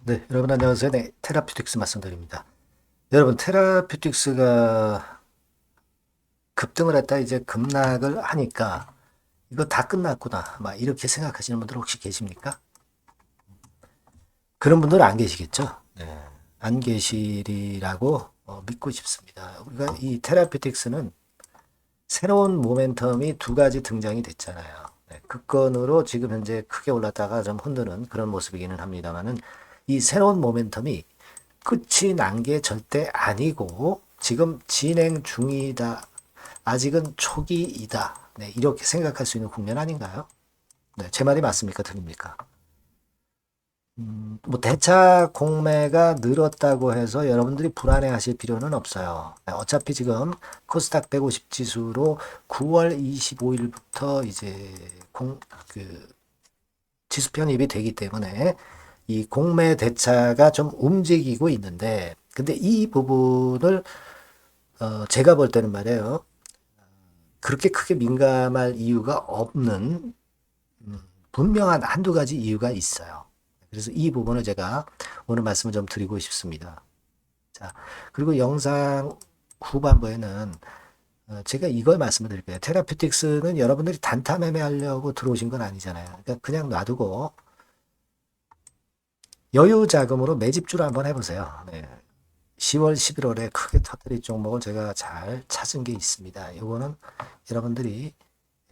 네, 여러분 안녕하세요. 네, 테라퓨틱스 말씀드립니다. 여러분, 테라퓨틱스가 급등을 했다 이제 급락을 하니까 이거 다 끝났구나. 막 이렇게 생각하시는 분들 혹시 계십니까? 그런 분들 안 계시겠죠? 네, 안 계시리라고 믿고 싶습니다. 우리가 이 테라퓨틱스는 새로운 모멘텀이 두 가지 등장이 됐잖아요. 네, 급건으로 지금 현재 크게 올랐다가 좀 흔드는 그런 모습이기는 합니다만은 이 새로운 모멘텀이 끝이 난 게 절대 아니고 지금 진행 중이다. 아직은 초기이다. 네, 이렇게 생각할 수 있는 국면 아닌가요? 네, 제 말이 맞습니까? 틀립니까? 뭐 대차 공매가 늘었다고 해서 여러분들이 불안해하실 필요는 없어요. 네, 어차피 지금 코스닥 150 지수로 9월 25일부터 이제 그 지수 편입이 되기 때문에 이 공매 대차가 좀 움직이고 있는데, 근데 이 부분을 제가 볼 때는 말이에요. 그렇게 크게 민감할 이유가 없는 분명한 한두 가지 이유가 있어요. 그래서 이 부분을 제가 오늘 말씀을 좀 드리고 싶습니다. 자, 그리고 영상 후반부에는 제가 이걸 말씀을 드릴게요. 테라퓨틱스는 여러분들이 단타 매매하려고 들어오신 건 아니잖아요. 그러니까 그냥 놔두고 여유 자금으로 매집주를 한번 해보세요. 네. 10월, 11월에 크게 터뜨릴 종목을 제가 잘 찾은 게 있습니다. 요거는 여러분들이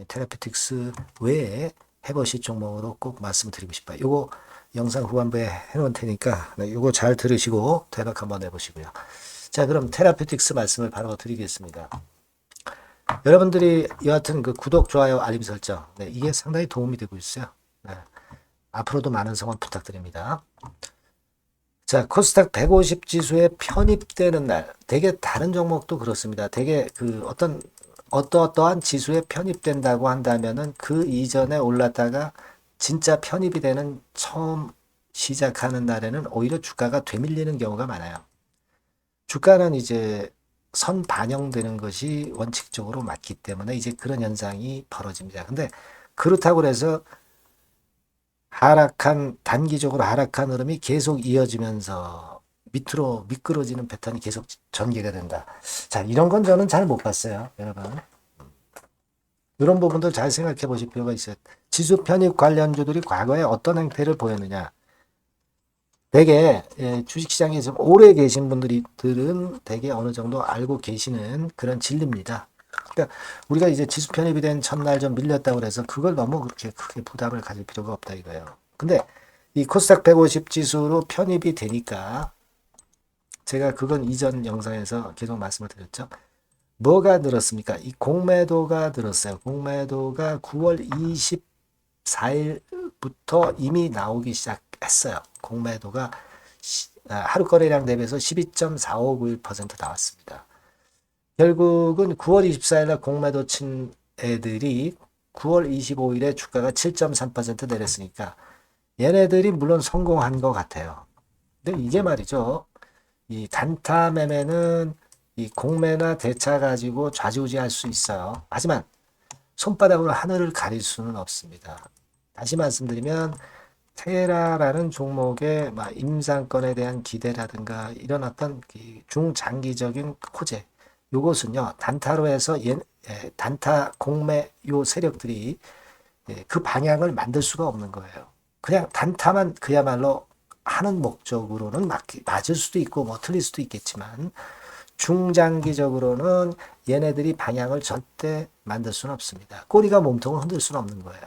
테라피틱스 외에 해보실 종목으로 꼭 말씀드리고 싶어요. 요거 영상 후반부에 해놓은 테니까 요거 잘 들으시고 대박 한번 해보시고요. 자, 그럼 테라피틱스 말씀을 바로 드리겠습니다. 여러분들이 여하튼 그 구독, 좋아요, 알림 설정, 네, 이게 상당히 도움이 되고 있어요. 네, 앞으로도 많은 성원 부탁드립니다. 자, 코스닥 150 지수에 편입되는 날, 되게 다른 종목도 그렇습니다. 되게 그 어떠한 지수에 편입된다고 한다면은 그 이전에 올랐다가 진짜 편입이 되는 처음 시작하는 날에는 오히려 주가가 되밀리는 경우가 많아요. 주가는 이제 선 반영되는 것이 원칙적으로 맞기 때문에 이제 그런 현상이 벌어집니다. 근데 그렇다고 해서 단기적으로 하락한 흐름이 계속 이어지면서 밑으로 미끄러지는 패턴이 계속 전개가 된다. 자, 이런 건 저는 잘 못 봤어요, 여러분. 이런 부분들 잘 생각해 보실 필요가 있어요. 지수 편입 관련주들이 과거에 어떤 행태를 보였느냐. 대개 주식시장에 좀 오래 계신 분들은 대개 어느 정도 알고 계시는 그런 진리입니다. 그러니까 우리가 이제 지수 편입이 된 첫날 좀 밀렸다고 해서 그걸 너무 그렇게 크게 부담을 가질 필요가 없다 이거예요. 근데 이 코스닥 150 지수로 편입이 되니까 제가 그건 이전 영상에서 계속 말씀을 드렸죠. 뭐가 늘었습니까? 이 공매도가 늘었어요. 공매도가 9월 24일부터 이미 나오기 시작했어요. 공매도가 하루 거래량 대비해서 12.4591% 나왔습니다. 결국은 9월 24일 날 공매도 친 애들이 9월 25일에 주가가 7.3% 내렸으니까 얘네들이 물론 성공한 것 같아요. 근데 이게 말이죠. 이 단타 매매는 이 공매나 대차 가지고 좌지우지할 수 있어요. 하지만 손바닥으로 하늘을 가릴 수는 없습니다. 다시 말씀드리면 테라라는 종목의 임상권에 대한 기대라든가 이런 어떤 중장기적인 호재, 요것은요 단타로 해서 단타 공매 요 세력들이 그 방향을 만들 수가 없는 거예요. 그냥 단타만 그야말로 하는 목적으로는 맞을 수도 있고 뭐 틀릴 수도 있겠지만 중장기적으로는 얘네들이 방향을 절대 만들 수는 없습니다. 꼬리가 몸통을 흔들 수는 없는 거예요.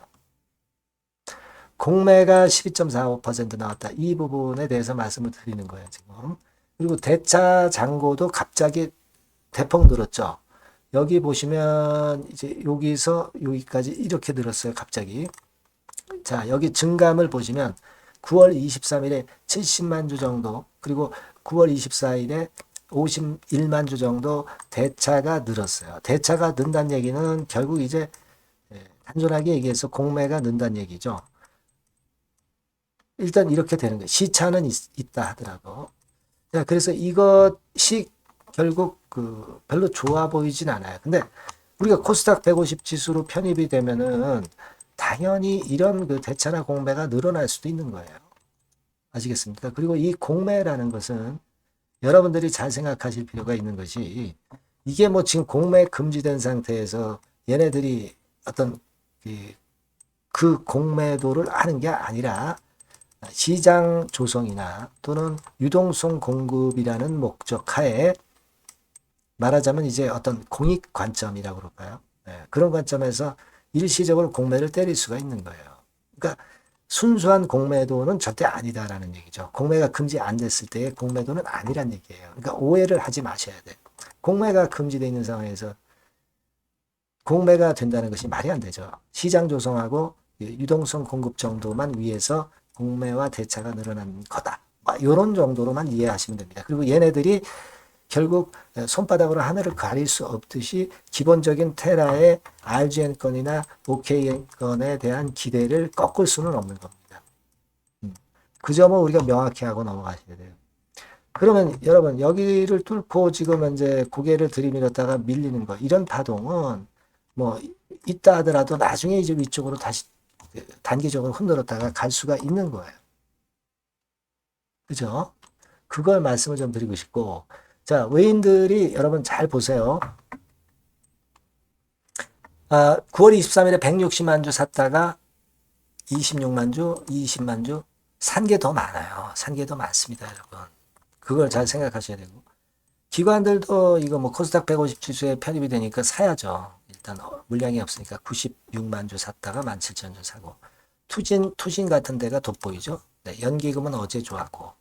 공매가 12.45% 나왔다. 이 부분에 대해서 말씀을 드리는 거예요, 지금. 그리고 대차 잔고도 갑자기 대폭 늘었죠. 여기 보시면 이제 여기서 여기까지 이렇게 늘었어요, 갑자기. 자, 여기 증감을 보시면 9월 23일에 70만 주 정도, 그리고 9월 24일에 51만 주 정도 대차가 늘었어요. 대차가 는다는 얘기는 결국 이제 단순하게 얘기해서 공매가 는다는 얘기죠. 일단 이렇게 되는 거예요. 시차는 있다 하더라도. 자, 그래서 이것이 결국 별로 좋아 보이진 않아요. 근데 우리가 코스닥 150 지수로 편입이 되면은 당연히 이런 그 대차나 공매가 늘어날 수도 있는 거예요. 아시겠습니까? 그리고 이 공매라는 것은 여러분들이 잘 생각하실 필요가 있는 것이 이게 뭐 지금 공매 금지된 상태에서 얘네들이 어떤 그 공매도를 하는 게 아니라 시장 조성이나 또는 유동성 공급이라는 목적 하에 말하자면 이제 어떤 공익 관점이라고 그럴까요? 네, 그런 관점에서 일시적으로 공매를 때릴 수가 있는 거예요. 그러니까 순수한 공매도는 절대 아니다라는 얘기죠. 공매가 금지 안 됐을 때의 공매도는 아니란 얘기예요. 그러니까 오해를 하지 마셔야 돼요. 공매가 금지되어 있는 상황에서 공매가 된다는 것이 말이 안 되죠. 시장 조성하고 유동성 공급 정도만 위해서 공매와 대차가 늘어난 거다. 이런 정도로만 이해하시면 됩니다. 그리고 얘네들이 결국 손바닥으로 하늘을 가릴 수 없듯이 기본적인 테라의 RGN 건이나 OKN 건에 대한 기대를 꺾을 수는 없는 겁니다. 그 점을 우리가 명확히 하고 넘어가셔야 돼요. 그러면 여러분 여기를 뚫고 지금 이제 고개를 들이밀었다가 밀리는 거 이런 파동은 뭐 있다 하더라도 나중에 이제 위쪽으로 다시 단기적으로 흔들었다가 갈 수가 있는 거예요. 그죠? 그걸 말씀을 좀 드리고 싶고 자, 외인들이 여러분 잘 보세요. 9월 23일에 160만 주 샀다가 26만 주, 20만 주 산 게 더 많아요. 산 게 더 많습니다, 여러분. 그걸 잘 생각하셔야 되고. 기관들도 이거 뭐 코스닥 150 지수에 편입이 되니까 사야죠. 일단 물량이 없으니까 96만 주 샀다가 17,000주 사고. 투신 같은 데가 돋보이죠. 네, 연기금은 어제 좋았고.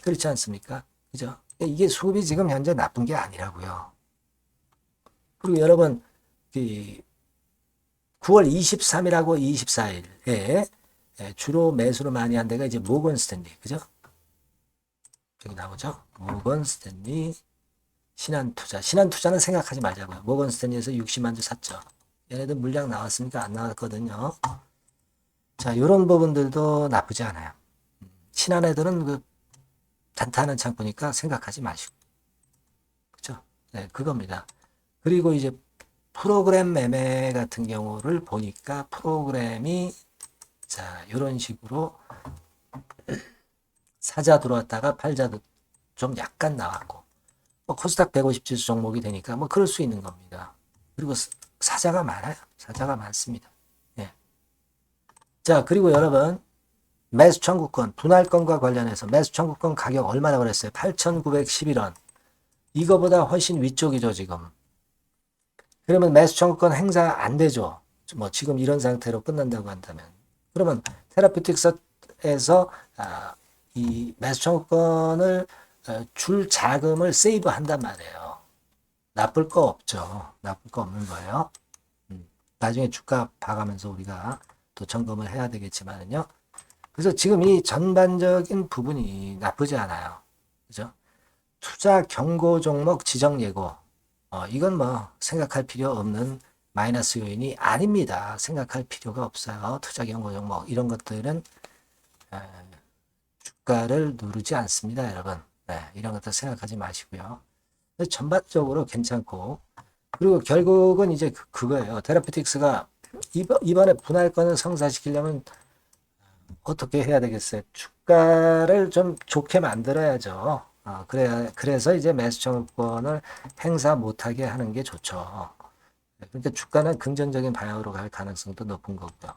그렇지 않습니까? 그죠? 이게 수급이 지금 현재 나쁜 게 아니라고요. 그리고 여러분, 9월 23일하고 24일에 주로 매수를 많이 한 데가 이제 모건 스탠리, 그죠? 여기 나오죠? 모건 스탠리, 신한투자. 신한투자는 생각하지 말자고요. 모건 스탠리에서 60만 주 샀죠. 얘네들 물량 나왔습니까? 안 나왔거든요. 자, 이런 부분들도 나쁘지 않아요. 신한 애들은 그 단타하는 창고니까 생각하지 마시고. 그죠? 네, 그겁니다. 그리고 이제 프로그램 매매 같은 경우를 보니까 프로그램이 자, 이런 식으로 사자 들어왔다가 팔자도 좀 약간 나왔고 뭐 코스닥 150 지수 종목이 되니까 뭐 그럴 수 있는 겁니다. 그리고 사자가 많아요. 사자가 많습니다. 네. 자, 그리고 여러분 매수 청구권, 분할권과 관련해서 매수 청구권 가격 얼마나 그랬어요? 8,911원. 이거보다 훨씬 위쪽이죠, 지금. 그러면 매수 청구권 행사 안 되죠. 뭐 지금 이런 상태로 끝난다고 한다면. 그러면 테라피틱스에서 이 매수 청구권을 줄 자금을 세이브 한단 말이에요. 나쁠 거 없죠. 나쁠 거 없는 거예요. 나중에 주가 봐가면서 우리가 또 점검을 해야 되겠지만요. 그래서 지금 이 전반적인 부분이 나쁘지 않아요. 그죠? 투자 경고 종목 지정 예고. 이건 뭐 생각할 필요 없는 마이너스 요인이 아닙니다. 생각할 필요가 없어요. 투자 경고 종목 이런 것들은 주가를 누르지 않습니다, 여러분. 네, 이런 것들 생각하지 마시고요. 전반적으로 괜찮고 그리고 결국은 이제 그거예요. 테라피틱스가 이번에 분할권을 성사시키려면 어떻게 해야 되겠어요? 주가를 좀 좋게 만들어야죠. 그래서 이제 매수 청구권을 행사 못하게 하는 게 좋죠. 그러니까 주가는 긍정적인 방향으로 갈 가능성도 높은 거고요.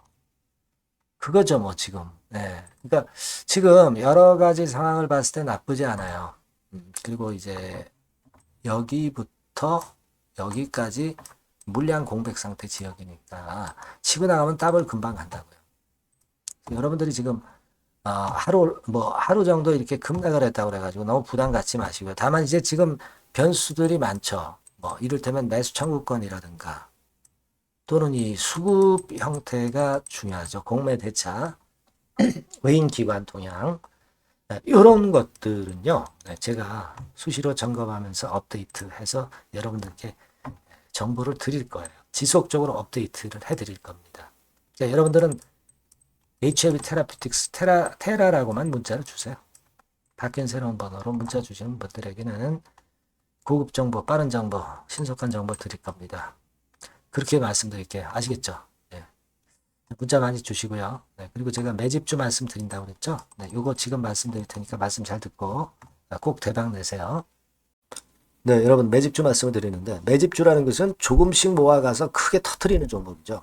그거죠, 뭐, 지금. 네. 그러니까 지금 여러 가지 상황을 봤을 때 나쁘지 않아요. 그리고 이제 여기부터 여기까지 물량 공백 상태 지역이니까 치고 나가면 더블 금방 간다고요. 여러분들이 지금 하루 정도 이렇게 급락을 했다고 그래가지고 너무 부담 갖지 마시고요. 다만 이제 지금 변수들이 많죠. 뭐 이를테면 매수 청구권이라든가 또는 이 수급 형태가 중요하죠. 공매 대차, 외인 기관 동향 이런 것들은요. 제가 수시로 점검하면서 업데이트해서 여러분들께 정보를 드릴 거예요. 지속적으로 업데이트를 해드릴 겁니다. 자, 여러분들은 HLB 테라피틱스 테라라고만 문자를 주세요. 바뀐 새로운 번호로 문자 주시는 분들에게는 고급 정보, 빠른 정보, 신속한 정보 드릴 겁니다. 그렇게 말씀드릴게요. 아시겠죠? 네. 문자 많이 주시고요. 네, 그리고 제가 매집주 말씀드린다고 그랬죠. 네, 요거 지금 말씀드릴 테니까 말씀 잘 듣고 꼭 대박 내세요. 네, 여러분 매집주 말씀을 드리는데 매집주라는 것은 조금씩 모아가서 크게 터트리는 종목이죠.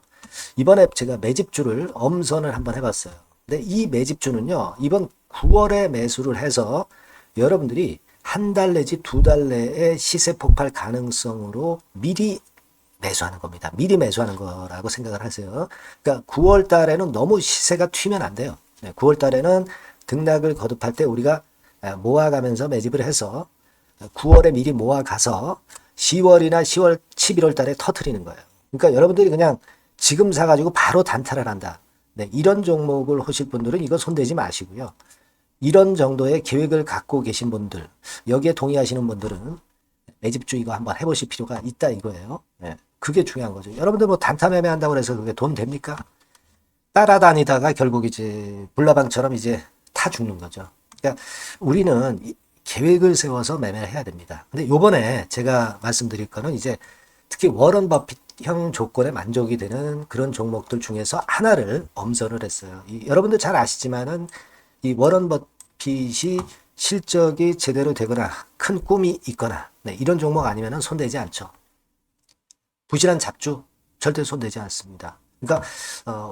이번에 제가 매집주를 엄선을 한번 해봤어요. 근데 이 매집주는요, 이번 9월에 매수를 해서 여러분들이 한 달 내지 두 달 내에 시세 폭발 가능성으로 미리 매수하는 겁니다. 미리 매수하는 거라고 생각을 하세요. 그러니까 9월 달에는 너무 시세가 튀면 안 돼요. 9월 달에는 등락을 거듭할 때 우리가 모아가면서 매집을 해서 9월에 미리 모아가서 10월이나 10월, 11월 달에 터트리는 거예요. 그러니까 여러분들이 그냥 지금 사가지고 바로 단타를 한다. 네, 이런 종목을 하실 분들은 이거 손대지 마시고요. 이런 정도의 계획을 갖고 계신 분들, 여기에 동의하시는 분들은 매집주 이거 한번 해보실 필요가 있다 이거예요. 네, 그게 중요한 거죠. 여러분들 뭐 단타 매매한다고 해서 그게 돈 됩니까? 따라다니다가 결국 이제 불나방처럼 이제 타 죽는 거죠. 그러니까 우리는 계획을 세워서 매매를 해야 됩니다. 근데 요번에 제가 말씀드릴 거는 이제 특히 워런 버핏형 조건에 만족이 되는 그런 종목들 중에서 하나를 엄선을 했어요. 여러분들 잘 아시지만은 이 워런 버핏이 실적이 제대로 되거나 큰 꿈이 있거나 네, 이런 종목 아니면은 손대지 않죠. 부실한 잡주 절대 손대지 않습니다. 그러니까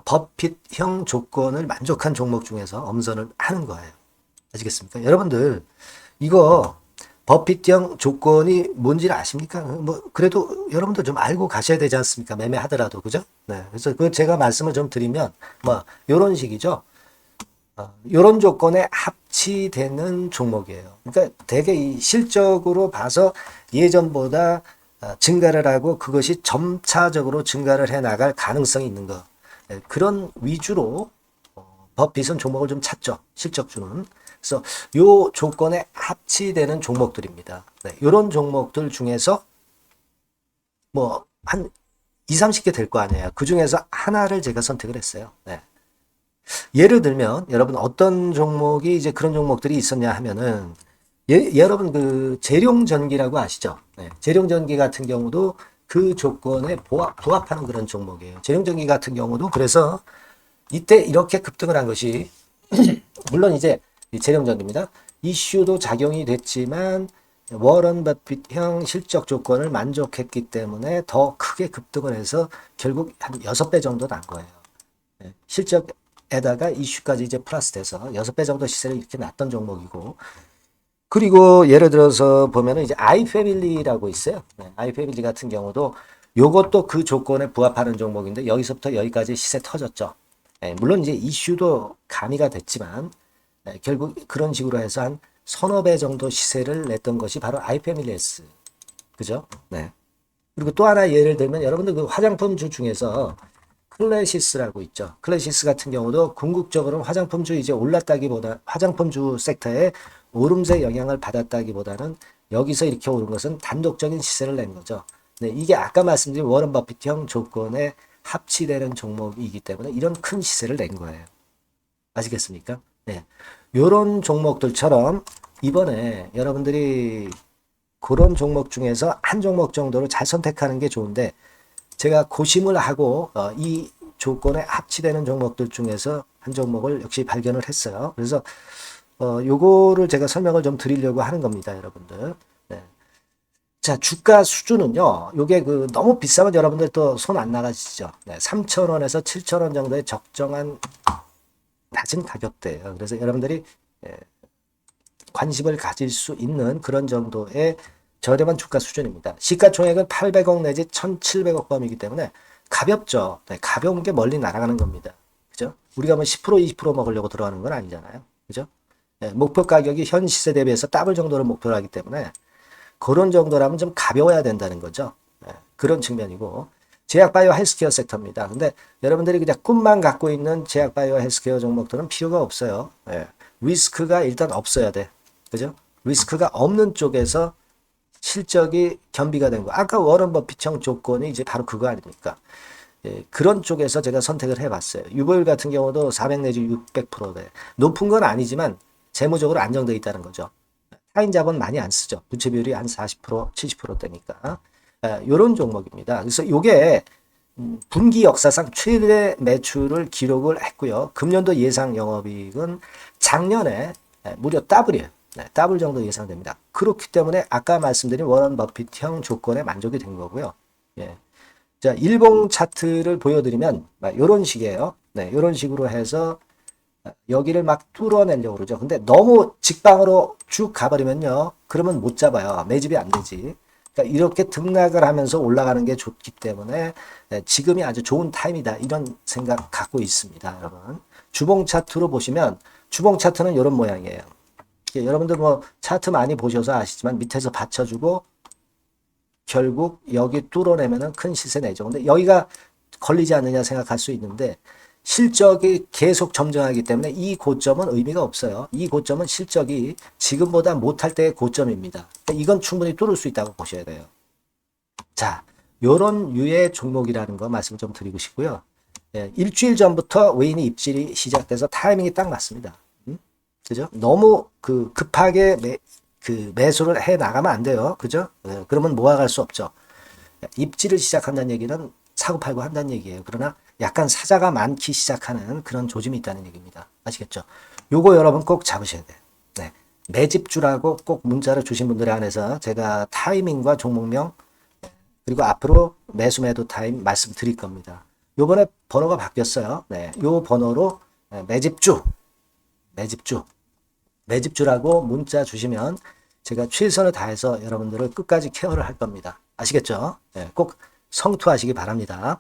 버핏형 조건을 만족한 종목 중에서 엄선을 하는 거예요. 아시겠습니까? 여러분들 이거 버핏형 조건이 뭔지를 아십니까? 뭐 그래도 여러분들 좀 알고 가셔야 되지 않습니까? 매매하더라도 그죠? 네. 그래서 그 제가 말씀을 좀 드리면 뭐 이런 식이죠. 이런 조건에 합치되는 종목이에요. 그러니까 대개 이 실적으로 봐서 예전보다 증가를 하고 그것이 점차적으로 증가를 해 나갈 가능성이 있는 거. 네. 그런 위주로 버핏은 종목을 좀 찾죠. 실적주는. 그래서 요 조건에 합치되는 종목들입니다. 네, 이런 종목들 중에서 뭐 한 2, 30개 될 거 아니에요. 그 중에서 하나를 제가 선택을 했어요. 네. 예를 들면 여러분 어떤 종목이 이제 그런 종목들이 있었냐 하면은 여러분 그 재룡전기라고 아시죠? 네, 재룡전기 같은 경우도 그 조건에 부합하는 그런 종목이에요. 재룡전기 같은 경우도 그래서 이때 이렇게 급등을 한 것이 물론 이제 재룡전기입니다. 이슈도 작용이 됐지만 워런 버핏형 실적 조건을 만족했기 때문에 더 크게 급등을 해서 결국 한 6배 정도 난 거예요. 실적에다가 이슈까지 이제 플러스 돼서 6배 정도 시세를 이렇게 났던 종목이고 그리고 예를 들어서 보면은 이제 아이패밀리라고 있어요. 아이패밀리 같은 경우도 요것도 그 조건에 부합하는 종목인데 여기서부터 여기까지 시세 터졌죠. 물론 이제 이슈도 가미가 됐지만 결국 그런 식으로 해서 한 서너 배 정도 시세를 냈던 것이 바로 아이패밀리스. 그죠? 네. 그리고 또 하나 예를 들면 여러분들 그 화장품주 중에서 클래시스라고 있죠. 클래시스 같은 경우도 궁극적으로는 화장품주 이제 올랐다기보다 화장품주 섹터에 오름세 영향을 받았다기보다는 여기서 이렇게 오른 것은 단독적인 시세를 낸 거죠. 네, 이게 아까 말씀드린 워런 버핏형 조건에 합치되는 종목이기 때문에 이런 큰 시세를 낸 거예요. 아시겠습니까? 네. 요런 종목들처럼 이번에 여러분들이 그런 종목 중에서 한 종목 정도로 잘 선택하는 게 좋은데 제가 고심을 하고 이 조건에 합치되는 종목들 중에서 한 종목을 역시 발견을 했어요. 그래서 요거를 제가 설명을 좀 드리려고 하는 겁니다, 여러분들. 네. 자, 주가 수준은요. 요게 그 너무 비싸면 여러분들 또 손 안 나가시죠. 네, 3,000원에서 7,000원 정도의 적정한 낮은 가격대예요. 그래서 여러분들이 관심을 가질 수 있는 그런 정도의 저렴한 주가 수준입니다. 시가총액은 800억 내지 1,700억 범이기 때문에 가볍죠. 네, 가벼운 게 멀리 날아가는 겁니다. 그죠? 우리가 뭐 10%, 20% 먹으려고 들어가는 건 아니잖아요. 그죠? 네, 목표 가격이 현 시세 대비해서 더블 정도를 목표로 하기 때문에 그런 정도라면 좀 가벼워야 된다는 거죠. 네, 그런 측면이고 제약바이오 헬스케어 섹터입니다. 근데 여러분들이 그냥 꿈만 갖고 있는 제약바이오 헬스케어 종목들은 필요가 없어요. 네, 리스크가 일단 없어야 돼. 그죠? 리스크가 없는 쪽에서 실적이 겸비가 된 거. 아까 워런 버핏형 조건이 이제 바로 그거 아닙니까? 예, 그런 쪽에서 제가 선택을 해봤어요. 유보율 같은 경우도 400 내지 600%대. 높은 건 아니지만 재무적으로 안정되어 있다는 거죠. 타인 자본 많이 안 쓰죠. 부채 비율이 한 40%, 70%대니까. 이런 종목입니다. 그래서 요게 분기 역사상 최대 매출을 기록을 했고요. 금년도 예상 영업이익은 작년에 무려 더블이에요. 더블 정도 예상됩니다. 그렇기 때문에 아까 말씀드린 워런 버핏형 조건에 만족이 된 거고요. 예. 자, 일봉 차트를 보여드리면 이런 식이에요. 네, 이런 식으로 해서 여기를 막 뚫어내려고 그러죠. 근데 너무 직방으로 쭉 가버리면요. 그러면 못 잡아요. 매집이 안 되지. 그러니까 이렇게 등락을 하면서 올라가는 게 좋기 때문에 지금이 아주 좋은 타임이다. 이런 생각 갖고 있습니다. 여러분. 주봉 차트로 보시면 주봉 차트는 이런 모양이에요. 여러분들 뭐 차트 많이 보셔서 아시지만 밑에서 받쳐주고 결국 여기 뚫어내면은 큰 시세 내죠. 근데 여기가 걸리지 않느냐 생각할 수 있는데 실적이 계속 점증하기 때문에 이 고점은 의미가 없어요. 이 고점은 실적이 지금보다 못할 때의 고점입니다. 이건 충분히 뚫을 수 있다고 보셔야 돼요. 자, 요런 유의 종목이라는 거 말씀 좀 드리고 싶고요. 예, 일주일 전부터 외인이 입질이 시작돼서 타이밍이 딱 맞습니다. 그죠? 너무 급하게 매수를 해 나가면 안 돼요. 그죠? 예, 그러면 모아갈 수 없죠. 입질을 시작한다는 얘기는 사고 팔고 한다는 얘기예요. 그러나 약간 사자가 많기 시작하는 그런 조짐이 있다는 얘기입니다. 아시겠죠? 요거 여러분 꼭 잡으셔야 돼요. 네. 매집주라고 꼭 문자를 주신 분들에 한해서 제가 타이밍과 종목명 그리고 앞으로 매수 매도 타임 말씀드릴 겁니다. 요번에 번호가 바뀌었어요. 네. 요 번호로 매집주라고 문자 주시면 제가 최선을 다해서 여러분들을 끝까지 케어를 할 겁니다. 아시겠죠? 네. 꼭 성투하시기 바랍니다.